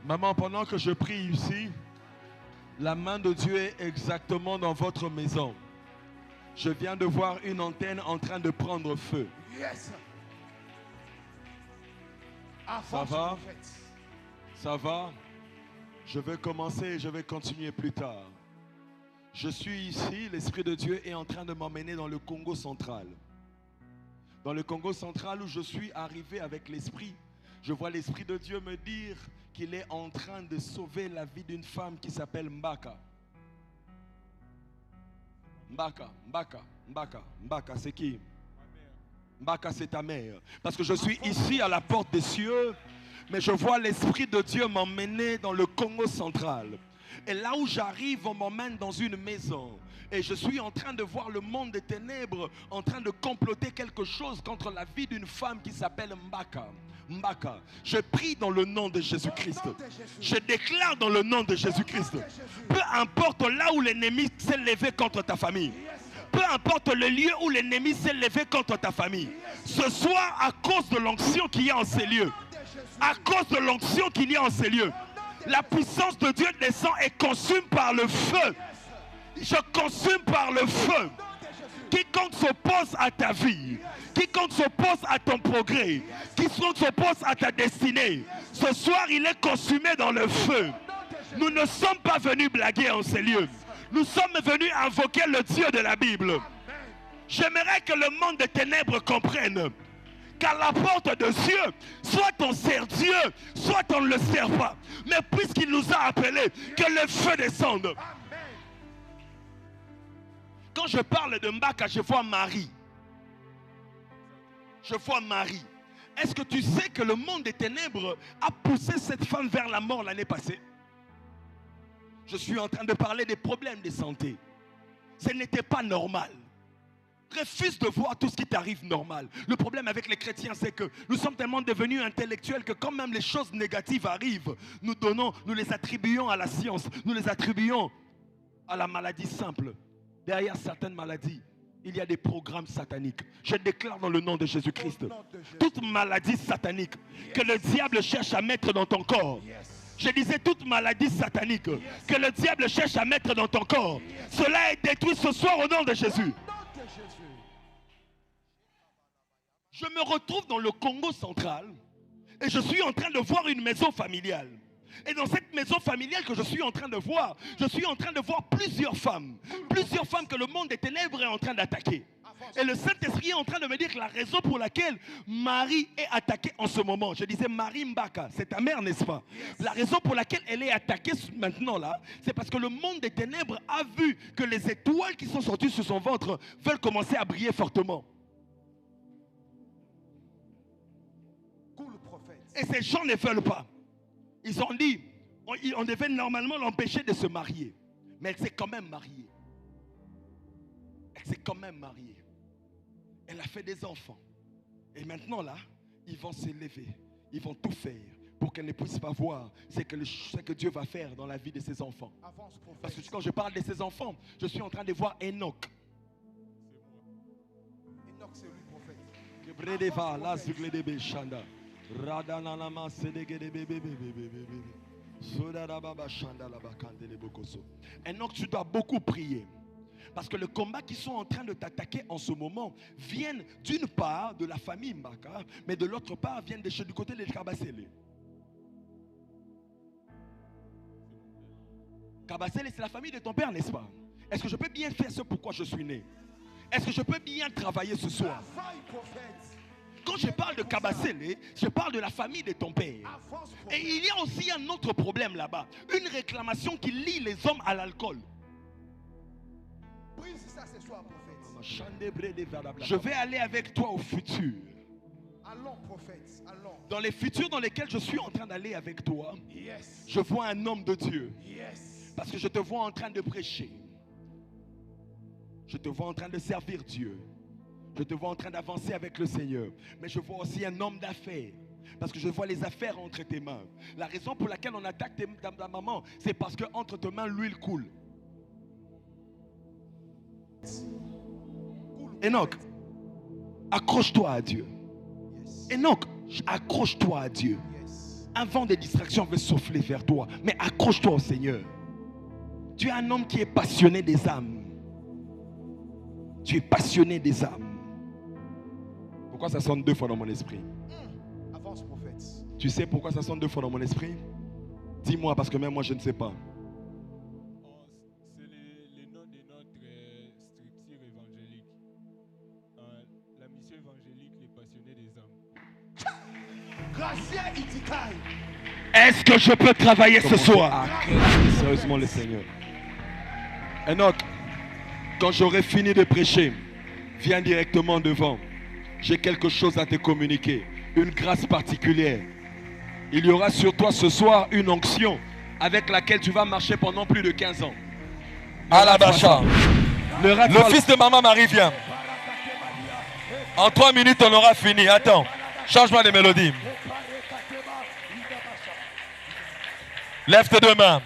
Maman, pendant que je prie ici, la main de Dieu est exactement dans votre maison. Je viens de voir une antenne en train de prendre feu. Yes. Ça va? Ça va? Je vais commencer et je vais continuer plus tard. Je suis ici, l'Esprit de Dieu est en train de m'emmener dans le Congo central. Dans le Congo central où je suis arrivé avec l'Esprit, je vois l'Esprit de Dieu me dire qu'il est en train de sauver la vie d'une femme qui s'appelle Mbaka. Mbaka, c'est qui? Mbaka, c'est ta mère. Parce que je suis ici à la porte des cieux, mais je vois l'Esprit de Dieu m'emmener dans le Congo central. Et là où j'arrive, on m'emmène dans une maison. Et je suis en train de voir le monde des ténèbres en train de comploter quelque chose contre la vie d'une femme qui s'appelle Mbaka. Mbaka, je prie dans le nom de Jésus-Christ. Je déclare dans le nom de Jésus-Christ. Peu importe là où l'ennemi s'est levé contre ta famille. Peu importe le lieu où l'ennemi s'est levé contre ta famille. Ce soir, à cause de l'onction qu'il y a en ces lieux. À cause de l'onction qu'il y a en ces lieux. La puissance de Dieu descend et consume par le feu. Je consume par le feu. Quiconque s'oppose à ta vie, quiconque s'oppose à ton progrès, quiconque s'oppose à ta destinée, ce soir il est consumé dans le feu. Nous ne sommes pas venus blaguer en ces lieux. Nous sommes venus invoquer le Dieu de la Bible. J'aimerais que le monde des ténèbres comprenne qu'à la porte de Dieu, soit on sert Dieu, soit on ne le sert pas. Mais puisqu'il nous a appelés, que le feu descende. Quand je parle de Mbaka, je vois Marie. Je vois Marie. Est-ce que tu sais que le monde des ténèbres a poussé cette femme vers la mort l'année passée? Je suis en train de parler des problèmes de santé. Ce n'était pas normal. Refuse de voir tout ce qui t'arrive normal. Le problème avec les chrétiens, c'est que nous sommes tellement devenus intellectuels que quand même les choses négatives arrivent, nous les attribuons à la science, nous les attribuons à la maladie simple. Derrière certaines maladies, il y a des programmes sataniques. Je déclare dans le nom de Jésus-Christ, toute maladie satanique que le diable cherche à mettre dans ton corps. Je disais toute maladie satanique que le diable cherche à mettre dans ton corps. Cela est détruit ce soir au nom de Jésus. Je me retrouve dans le Congo central et je suis en train de voir une maison familiale. Et dans cette maison familiale que je suis en train de voir plusieurs femmes que le monde des ténèbres est en train d'attaquer. Et le Saint-Esprit est en train de me dire que la raison pour laquelle Marie est attaquée en ce moment, je disais Marie Mbaka, c'est ta mère, n'est-ce pas? La raison pour laquelle elle est attaquée maintenant là, c'est parce que le monde des ténèbres a vu que les étoiles qui sont sorties sur son ventre veulent commencer à briller fortement. Et ces gens ne veulent pas. Ils ont dit, on devait normalement l'empêcher de se marier. Mais elle s'est quand même mariée. Elle s'est quand même mariée. Elle a fait des enfants. Et maintenant là, ils vont s'élever. Ils vont tout faire pour qu'elle ne puisse pas voir ce que Dieu va faire dans la vie de ses enfants. Parce que quand je parle de ses enfants, je suis en train de voir Enoch. Enoch, c'est lui, prophète. Enoch, tu dois beaucoup prier. Parce que les combats qui sont en train de t'attaquer en ce moment viennent d'une part de la famille Mbaka, mais de l'autre part viennent du côté des Kabasele. Kabasele, c'est la famille de ton père, n'est-ce pas? Est-ce que je peux bien faire ce pourquoi je suis né? Est-ce que je peux bien travailler ce soir? Quand je parle de Kabasele, je parle de la famille de ton père. Et il y a aussi un autre problème là-bas. Une réclamation qui lie les hommes à l'alcool. Brise ça ce soir, prophète. Je vais aller avec toi au futur. Allons, prophète, allons. Dans les futurs dans lesquels je suis en train d'aller avec toi, Yes. je vois un homme de Dieu. Yes. Parce que je te vois en train de prêcher. Je te vois en train de servir Dieu. Je te vois en train d'avancer avec le Seigneur. Mais je vois aussi un homme d'affaires. Parce que je vois les affaires entre tes mains. La raison pour laquelle on attaque ta maman, c'est parce que entre tes mains, l'huile coule. Enoch, accroche-toi à Dieu. Enoch, accroche-toi à Dieu. Yes. Un vent de distraction veut souffler vers toi, mais accroche-toi au Seigneur. Tu es un homme qui est passionné des âmes. Tu es passionné des âmes. Pourquoi ça sonne 2 fois dans mon esprit? Avance, prophète. Tu sais pourquoi ça sonne 2 fois dans mon esprit? Dis-moi, parce que même moi je ne sais pas. C'est les noms de notre structure évangélique. La mission évangélique, les passionnés des âmes. Gracia Itikai. Est-ce que je peux travailler ce soir? Sérieusement le Seigneur. Enoch, quand j'aurai fini de prêcher, viens directement devant. J'ai quelque chose à te communiquer. Une grâce particulière. Il y aura sur toi ce soir une onction avec laquelle tu vas marcher pendant plus de 15 ans. Alabacha. Le fils de maman Marie vient. En 3 minutes, on aura fini. Attends. Change-moi de mélodie. Lève tes 2 mains.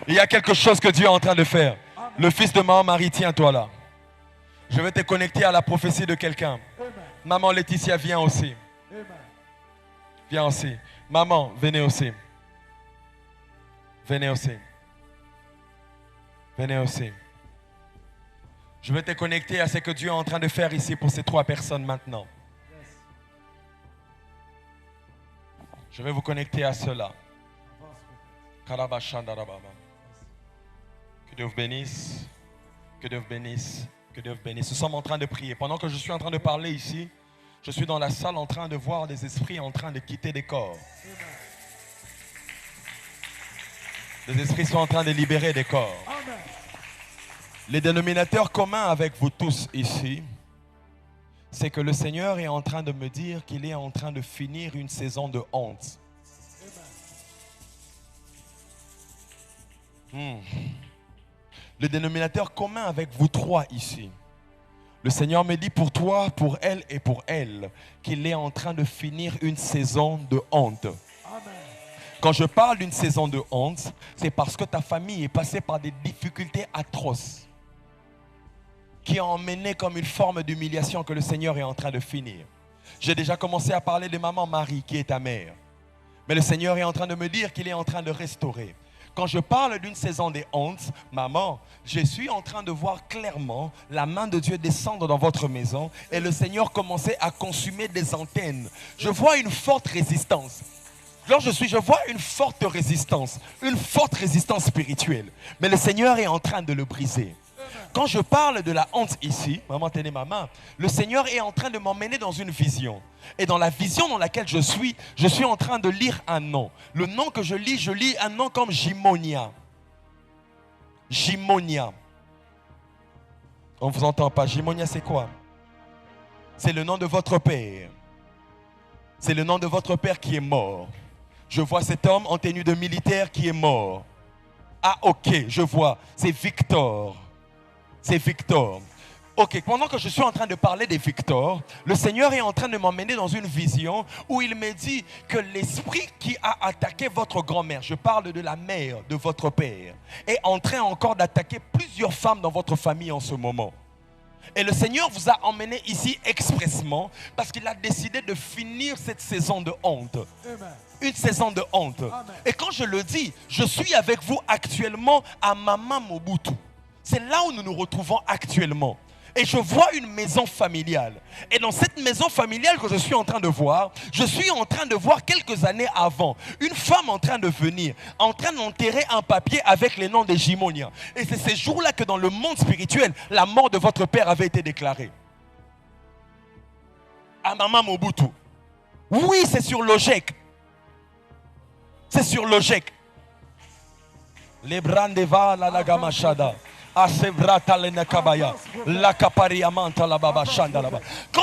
Il y a quelque chose que Dieu est en train de faire. Le fils de maman Marie, tiens-toi là. Je vais te connecter à la prophétie de quelqu'un. Maman Laetitia, viens aussi. Viens aussi. Maman, venez aussi. Venez aussi. Venez aussi. Je vais te connecter à ce que Dieu est en train de faire ici pour ces 3 personnes maintenant. Je vais vous connecter à cela. Que Dieu vous bénisse. Que Dieu vous bénisse. Que Dieu vous bénisse. Nous sommes en train de prier. Pendant que je suis en train de parler ici, je suis dans la salle en train de voir des esprits en train de quitter des corps. Les esprits sont en train de libérer des corps. Les dénominateurs communs avec vous tous ici, c'est que le Seigneur est en train de me dire qu'il est en train de finir une saison de honte. Le dénominateur commun avec vous 3 ici. Le Seigneur me dit pour toi, pour elle et pour elle, qu'il est en train de finir une saison de honte. Quand je parle d'une saison de honte, c'est parce que ta famille est passée par des difficultés atroces qui ont emmené comme une forme d'humiliation que le Seigneur est en train de finir. J'ai déjà commencé à parler de maman Marie qui est ta mère. Mais le Seigneur est en train de me dire qu'il est en train de restaurer. Quand je parle d'une saison de honte, maman, je suis en train de voir clairement la main de Dieu descendre dans votre maison et le Seigneur commencer à consumer des antennes. Je vois une forte résistance. Je vois une forte résistance spirituelle. Mais le Seigneur est en train de le briser. Quand je parle de la honte ici, maman, tenez ma main, le Seigneur est en train de m'emmener dans une vision. Et dans la vision dans laquelle je suis en train de lire un nom. Le nom que je lis un nom comme Jimonia. Jimonia. On ne vous entend pas. Jimonia, c'est quoi? C'est le nom de votre père. C'est le nom de votre père qui est mort. Je vois cet homme en tenue de militaire qui est mort. Ah, ok, je vois. C'est Victor. C'est Victor. Ok, pendant que je suis en train de parler de Victor, le Seigneur est en train de m'emmener dans une vision où il me dit que l'esprit qui a attaqué votre grand-mère, je parle de la mère de votre père, est en train encore d'attaquer plusieurs femmes dans votre famille en ce moment. Et le Seigneur vous a emmené ici expressement parce qu'il a décidé de finir cette saison de honte. Amen. Une saison de honte. Amen. Et quand je le dis, je suis avec vous actuellement à Mama Mobutu. C'est là où nous nous retrouvons actuellement. Et je vois une maison familiale. Et dans cette maison familiale que je suis en train de voir, je suis en train de voir quelques années avant, une femme en train de venir, en train d'enterrer un papier avec les noms des Jimonia. Et c'est ces jours-là que dans le monde spirituel, la mort de votre père avait été déclarée. À Mama Mobutu. Oui, c'est sur Logek. C'est sur Logek. Les Brandeva la Lagamashada. Quand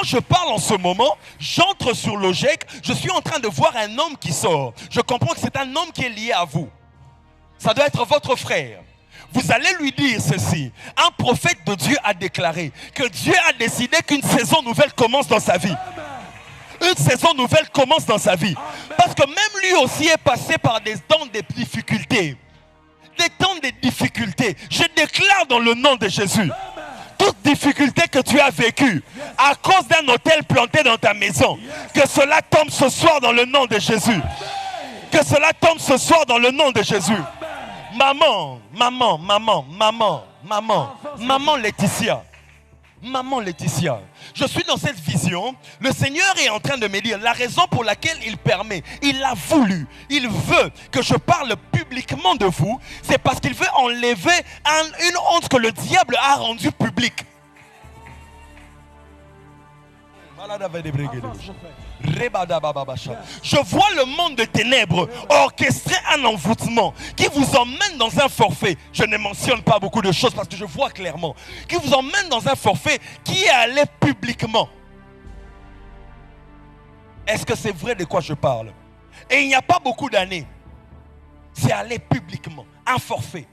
je parle en ce moment, j'entre sur Logek, je suis en train de voir un homme qui sort. Je comprends que c'est un homme qui est lié à vous. Ça doit être votre frère. Vous allez lui dire ceci. Un prophète de Dieu a déclaré que Dieu a décidé qu'une saison nouvelle commence dans sa vie. Une saison nouvelle commence dans sa vie. Parce que même lui aussi est passé par des temps de difficultés. Des temps de difficultés. Je déclare dans le nom de Jésus. Tout toute difficulté que tu as vécue à cause d'un hôtel planté dans ta maison, que cela tombe ce soir dans le nom de Jésus. Que cela tombe ce soir dans le nom de Jésus. Maman Laetitia. Maman Laetitia, je suis dans cette vision. Le Seigneur est en train de me dire la raison pour laquelle il permet, il a voulu, il veut que je parle publiquement de vous. C'est parce qu'il veut enlever une honte que le diable a rendue publique. Je vois le monde de ténèbres orchestrer un envoûtement qui vous emmène dans un forfait. Je ne mentionne pas beaucoup de choses parce que je vois clairement. Qui vous emmène dans un forfait qui est allé publiquement. Est-ce que c'est vrai de quoi je parle? Et il n'y a pas beaucoup d'années. C'est allé publiquement. Un forfait.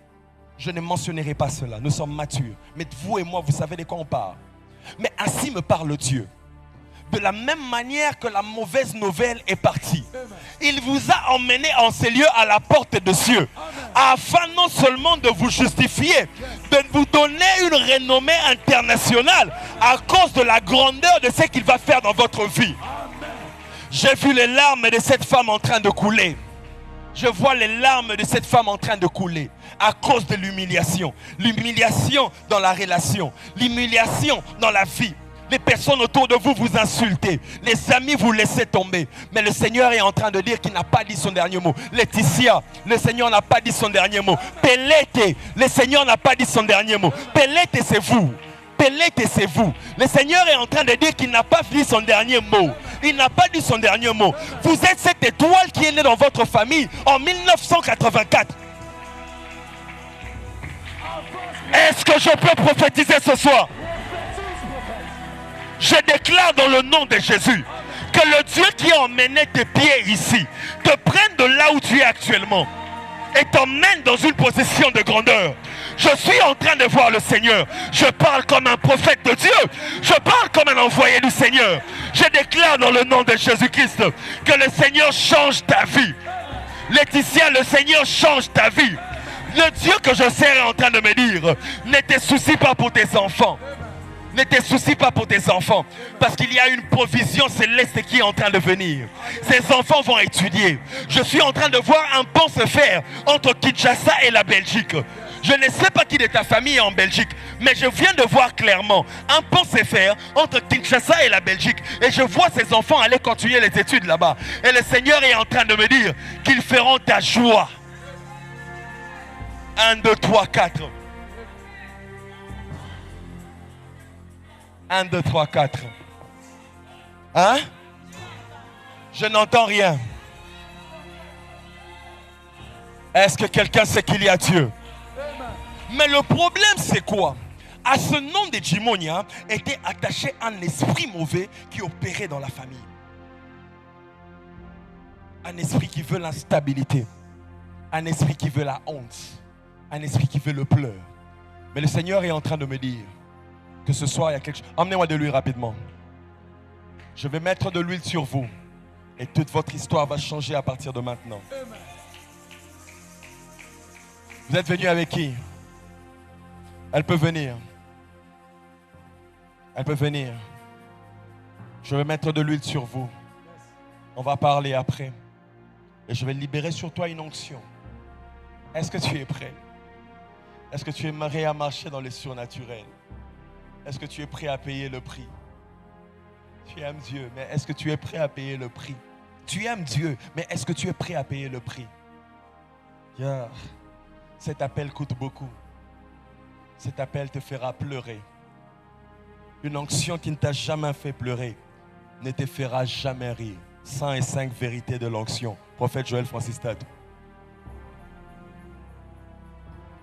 Je ne mentionnerai pas cela. Nous sommes matures. Mais vous et moi, vous savez de quoi on parle. Mais ainsi me parle Dieu. De la même manière que la mauvaise nouvelle est partie. Il vous a emmené en ces lieux à la porte de cieux. Afin non seulement de vous justifier, de vous donner une renommée internationale à cause de la grandeur de ce qu'il va faire dans votre vie. J'ai vu les larmes de cette femme en train de couler. Je vois les larmes de cette femme en train de couler à cause de l'humiliation. L'humiliation dans la relation. L'humiliation dans la vie. Les personnes autour de vous vous insultez. Les amis vous laissez tomber. Mais le Seigneur est en train de dire qu'il n'a pas dit son dernier mot. Laetitia, le Seigneur n'a pas dit son dernier mot. Pelete, le Seigneur n'a pas dit son dernier mot. Pelete, c'est vous. Pelete, c'est vous. Le Seigneur est en train de dire qu'il n'a pas dit son dernier mot. Il n'a pas dit son dernier mot. Vous êtes cette étoile qui est née dans votre famille en 1984. Est-ce que je peux prophétiser ce soir? Je déclare dans le nom de Jésus que le Dieu qui a emmené tes pieds ici te prenne de là où tu es actuellement et t'emmène dans une position de grandeur. Je suis en train de voir le Seigneur. Je parle comme un prophète de Dieu. Je parle comme un envoyé du Seigneur. Je déclare dans le nom de Jésus-Christ que le Seigneur change ta vie. Laetitia, le Seigneur change ta vie. Le Dieu que je sers est en train de me dire, ne te soucie pas pour tes enfants. Ne te soucie pas pour tes enfants, parce qu'il y a une provision céleste qui est en train de venir. Ces enfants vont étudier. Je suis en train de voir un pont se faire entre Kinshasa et la Belgique. Je ne sais pas qui de ta famille est en Belgique, mais je viens de voir clairement un pont se faire entre Kinshasa et la Belgique. Et je vois ces enfants aller continuer les études là-bas. Et le Seigneur est en train de me dire qu'ils feront ta joie. 1, 2, 3, 4. 1, 2, 3, 4. Hein? Je n'entends rien. Est-ce que quelqu'un sait qu'il y a Dieu? Mais le problème, c'est quoi? À ce nom de Jimonia était attaché un esprit mauvais qui opérait dans la famille. Un esprit qui veut l'instabilité. Un esprit qui veut la honte. Un esprit qui veut le pleur. Mais le Seigneur est en train de me dire que ce soir, il y a quelque chose. Emmenez-moi de l'huile rapidement. Je vais mettre de l'huile sur vous. Et toute votre histoire va changer à partir de maintenant. Vous êtes venu avec qui? Elle peut venir. Elle peut venir. Je vais mettre de l'huile sur vous. On va parler après. Et je vais libérer sur toi une onction. Est-ce que tu es prêt? Est-ce que tu aimerais à marcher dans les surnaturels? Est-ce que tu es prêt à payer le prix? Tu aimes Dieu, mais est-ce que tu es prêt à payer le prix? Tu aimes Dieu, mais est-ce que tu es prêt à payer le prix? Yeah. Cet appel coûte beaucoup. Cet appel te fera pleurer. Une onction qui ne t'a jamais fait pleurer ne te fera jamais rire. 105 vérités de l'onction. Prophète Joël Francis Tadou.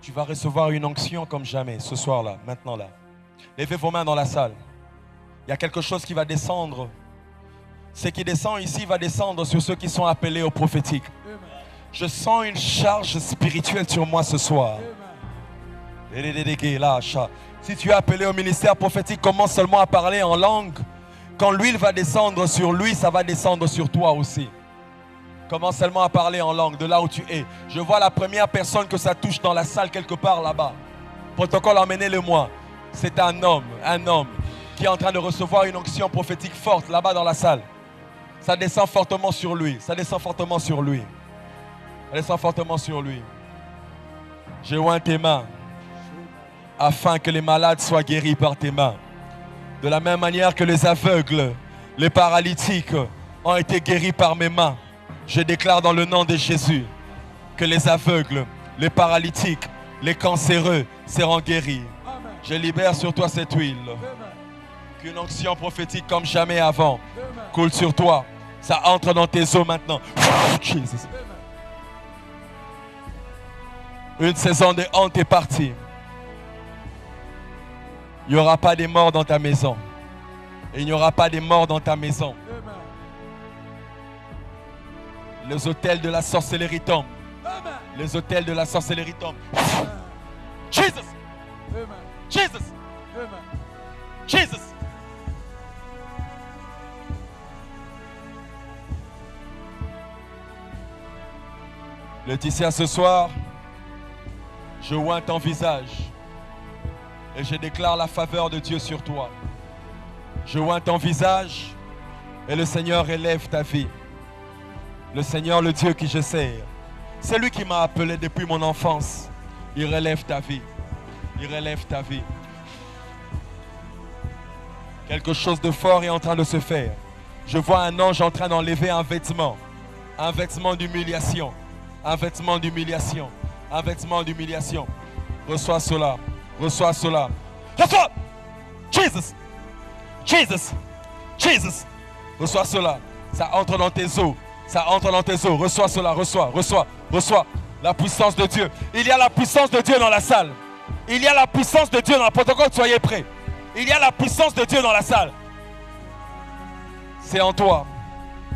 Tu vas recevoir une onction comme jamais ce soir-là, maintenant là. Levez vos mains dans la salle. Il y a quelque chose qui va descendre. Ce qui descend ici va descendre sur ceux qui sont appelés au prophétique. Je sens une charge spirituelle sur moi ce soir. Si tu es appelé au ministère prophétique, commence seulement à parler en langue. Quand l'huile va descendre sur lui, ça va descendre sur toi aussi. Commence seulement à parler en langue de là où tu es. Je vois la première personne que ça touche dans la salle quelque part là-bas. Protocole, emmenez-le-moi. C'est un homme qui est en train de recevoir une onction prophétique forte là-bas dans la salle. Ça descend fortement sur lui. Ça descend fortement sur lui. Ça descend fortement sur lui. J'ai oint tes mains afin que les malades soient guéris par tes mains. De la même manière que les aveugles, les paralytiques ont été guéris par mes mains. Je déclare dans le nom de Jésus que les aveugles, les paralytiques, les cancéreux seront guéris. Je libère sur toi cette huile. Qu'une onction prophétique comme jamais avant coule sur toi. Ça entre dans tes os maintenant. Jesus. Une saison de honte est partie. Il n'y aura pas de morts dans ta maison. Et il n'y aura pas de morts dans ta maison. Les hôtels de la sorcellerie tombent. Les hôtels de la sorcellerie tombent. Jesus! Jesus! Jesus! Laetitia, ce soir, je oins ton visage et je déclare la faveur de Dieu sur toi. Je oins ton visage et le Seigneur élève ta vie. Le Seigneur, le Dieu qui je sers, c'est lui qui m'a appelé depuis mon enfance. Il relève ta vie. Il relève ta vie. Quelque chose de fort est en train de se faire. Je vois un ange en train d'enlever un vêtement d'humiliation. Un vêtement d'humiliation. Un vêtement d'humiliation. Reçois cela. Reçois cela. Reçois! Jesus! Jesus! Jesus! Reçois cela. Ça entre dans tes os. Ça entre dans tes os. Reçois cela. Reçois. Reçois. Reçois. La puissance de Dieu. Il y a la puissance de Dieu dans la salle. Il y a la puissance de Dieu dans le protocole. Soyez prêts. Il y a la puissance de Dieu dans la salle. C'est en toi.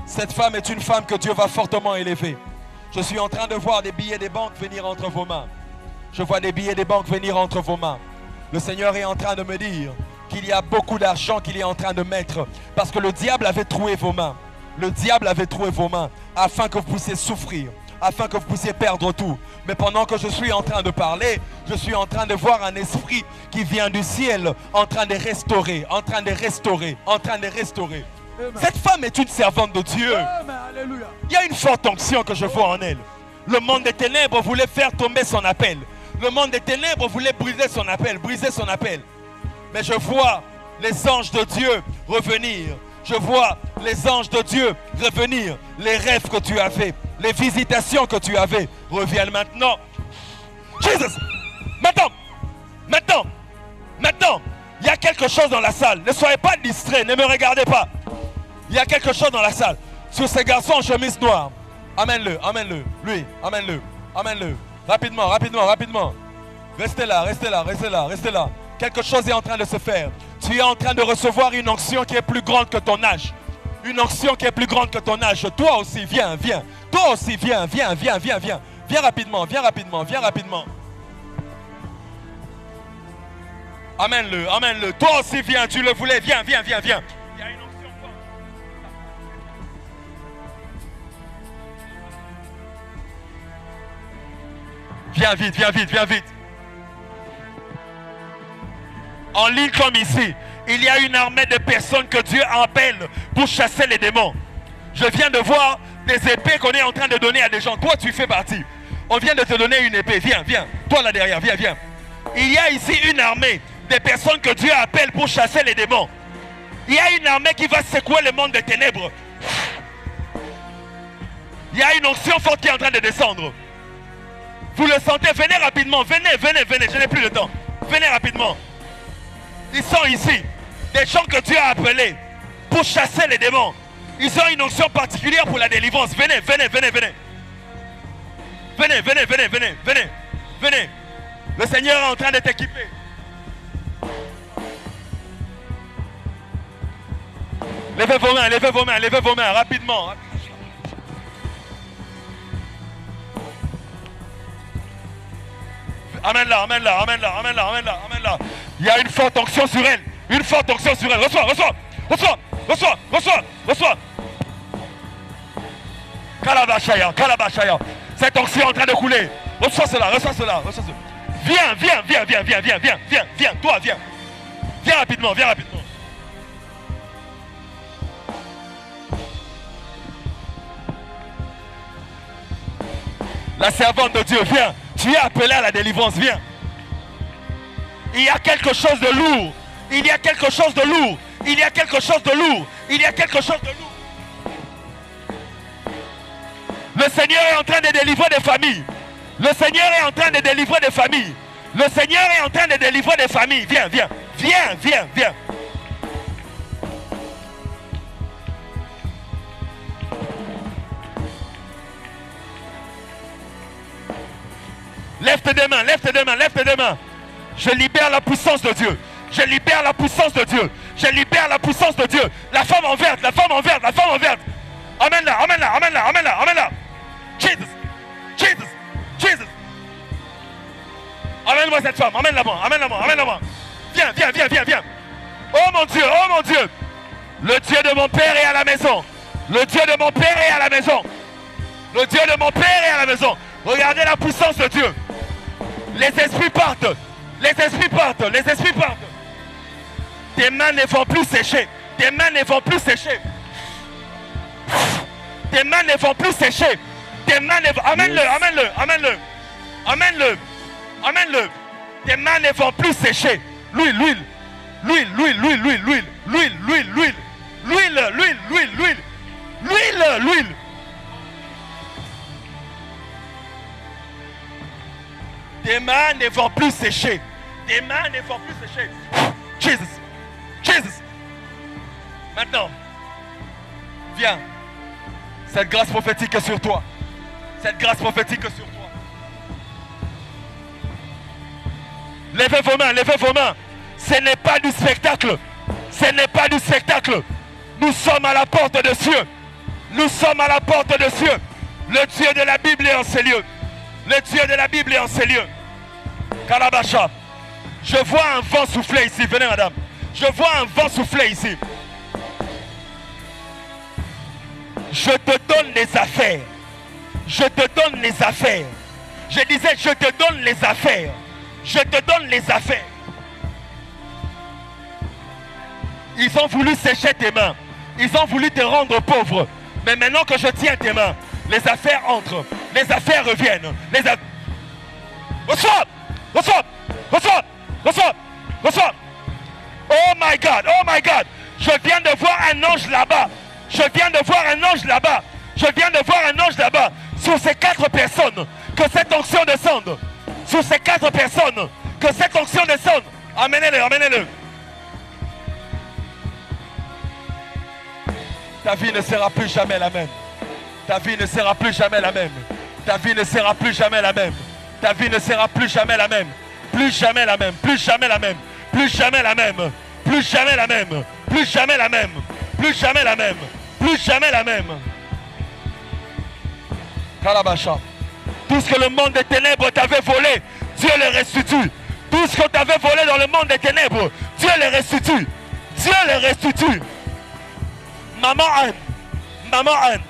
Cette femme est une femme que Dieu va fortement élever. Je suis en train de voir des billets des banques venir entre vos mains. Je vois des billets des banques venir entre vos mains. Le Seigneur est en train de me dire qu'il y a beaucoup d'argent qu'il est en train de mettre. Parce que le diable avait troué vos mains. Le diable avait troué vos mains afin que vous puissiez souffrir, afin que vous puissiez perdre tout. Mais pendant que je suis en train de parler, je suis en train de voir un esprit qui vient du ciel en train de restaurer, en train de restaurer, en train de restaurer. Amen. Cette femme est une servante de Dieu. Amen. Alléluia. Il y a une forte onction que je vois en elle. Le monde des ténèbres voulait faire tomber son appel. Le monde des ténèbres voulait briser son appel, briser son appel. Mais je vois les anges de Dieu revenir. Je vois les anges de Dieu revenir. Les rêves que tu avais, les visitations que tu avais reviennent maintenant. Jesus! Maintenant! Maintenant! Maintenant! Il y a quelque chose dans la salle. Ne soyez pas distraits, ne me regardez pas. Il y a quelque chose dans la salle. Sur ces garçons en chemise noire. Amène-le, amène-le. Lui, amène-le, amène-le. Rapidement, rapidement, rapidement. Restez là, restez là, restez là, restez là. Quelque chose est en train de se faire. Tu es en train de recevoir une onction qui est plus grande que ton âge. Une onction qui est plus grande que ton âge. Toi aussi, viens, viens. Toi aussi, viens, viens, viens, viens, viens. Viens rapidement, viens rapidement, viens rapidement. Amène-le, amène-le. Toi aussi, viens, tu le voulais. Viens, viens, viens, viens. Il y a une onction forte. Viens vite, viens vite, viens vite. En ligne comme ici, il y a une armée de personnes que Dieu appelle pour chasser les démons. Je viens de voir des épées qu'on est en train de donner à des gens. Toi, tu fais partie. On vient de te donner une épée. Viens, viens. Toi là derrière, viens, viens. Il y a ici une armée des personnes que Dieu appelle pour chasser les démons. Il y a une armée qui va secouer le monde des ténèbres. Il y a une onction forte qui est en train de descendre. Vous le sentez? Venez rapidement. Venez, venez, venez. Je n'ai plus le temps. Venez rapidement. Ils sont ici. Des gens que Dieu a appelés pour chasser les démons. Ils ont une onction particulière pour la délivrance. Venez, venez, venez, venez. Venez, venez, venez, venez, venez. Venez. Le Seigneur est en train de t'équiper. Levez vos mains, levez vos mains, levez vos mains, rapidement. Amène-la, amène-la, amène-la, amène-la, amène-la, amène-la. Il y a une forte onction sur elle. Une forte onction sur elle. Reçois, reçois, reçois, reçois, reçois, reçois. Kalabashaya, Kalabashaya. Cette onction est en train de couler. Reçois cela, reçois cela, reçois cela. Viens, viens, viens, viens, viens, viens, viens, viens, viens, toi, viens. Viens rapidement, viens rapidement. La servante de Dieu, viens. Tu es appelé à la délivrance, viens. Il y a quelque chose de lourd. Il y a quelque chose de lourd. Il y a quelque chose de lourd. Il y a quelque chose de lourd. Le Seigneur est en train de délivrer des familles. Le Seigneur est en train de délivrer des familles. Le Seigneur est en train de délivrer des familles. Viens, viens, viens, viens, viens. Lève tes deux mains, lève tes deux mains, lève tes deux mains. Je libère la puissance de Dieu. Je libère la puissance de Dieu. Je libère la puissance de Dieu. La femme en verte, la femme en verte, la femme en verte. Amène-la, amène-la, amène-la, amène-la, amène-la. Jesus, Jesus, Jesus. Amène-moi cette femme, amène-la-moi, amène-la-moi, amène-la-moi. Viens, viens, viens, viens, viens. Oh mon Dieu, oh mon Dieu. Le Dieu de mon Père est à la maison. Le Dieu de mon Père est à la maison. Le Dieu de mon Père est à la maison. Regardez la puissance de Dieu. Les esprits partent. Les esprits partent. Les esprits partent. Tes mains ne vont plus sécher. Tes mains ne vont plus sécher. Tes mains ne vont plus sécher. Tes mains ne vont... Amène-le, amène-le, amène-le. Amène-le. Amène-le. Tes mains ne vont plus sécher. L'huile, l'huile. L'huile, l'huile, l'huile, l'huile, l'huile. L'huile, l'huile, l'huile. L'huile, l'huile, l'huile, l'huile. L'huile, l'huile. Tes mains ne vont plus sécher. Tes mains ne vont plus sécher. Jesus. Jesus. Maintenant, viens. Cette grâce prophétique est sur toi. Cette grâce prophétique est sur toi. Levez vos mains, levez vos mains. Ce n'est pas du spectacle. Ce n'est pas du spectacle. Nous sommes à la porte de cieux. Nous sommes à la porte de cieux. Le Dieu de la Bible est en ces lieux. Le Dieu de la Bible est en ces lieux. Kalabacha. Je vois un vent souffler ici. Venez, madame. Je vois un vent souffler ici. Je te donne les affaires. Je te donne les affaires. Je disais, je te donne les affaires. Je te donne les affaires. Ils ont voulu sécher tes mains. Ils ont voulu te rendre pauvre. Mais maintenant que je tiens tes mains, les affaires entrent. Les affaires reviennent. Les affaires... Reçois! Reçois! Reçois! Reçois! Reçois! Oh my God! Oh my God! Je viens de voir un ange là-bas. Je viens de voir un ange là-bas. Je viens de voir un ange là-bas. Sur ces 4 personnes, que cette onction descende. Sur ces 4 personnes, que cette onction descende. Amenez-le, amenez-le. Ta vie ne sera plus jamais la même. Ta vie ne sera plus jamais la même. Ta vie ne sera plus jamais la même. Ta vie ne sera plus jamais la même. Plus jamais la même. Plus jamais la même. Plus jamais la même. Plus jamais la même. Plus jamais la même. Plus jamais la même. Plus jamais la même. Kalabacha. Tout ce que le monde des ténèbres t'avait volé, Dieu le restitue. Tout ce que tu avais volé dans le monde des ténèbres, Dieu le restitue. Dieu le restitue. Maman Anne, maman Anne,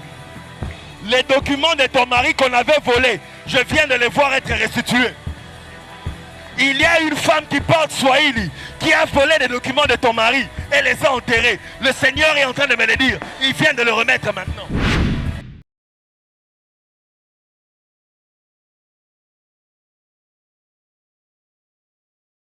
les documents de ton mari qu'on avait volés, je viens de les voir être restitués. Il y a une femme qui parle Swahili, qui a volé les documents de ton mari et les a enterrés. Le Seigneur est en train de me le dire. Il vient de le remettre maintenant.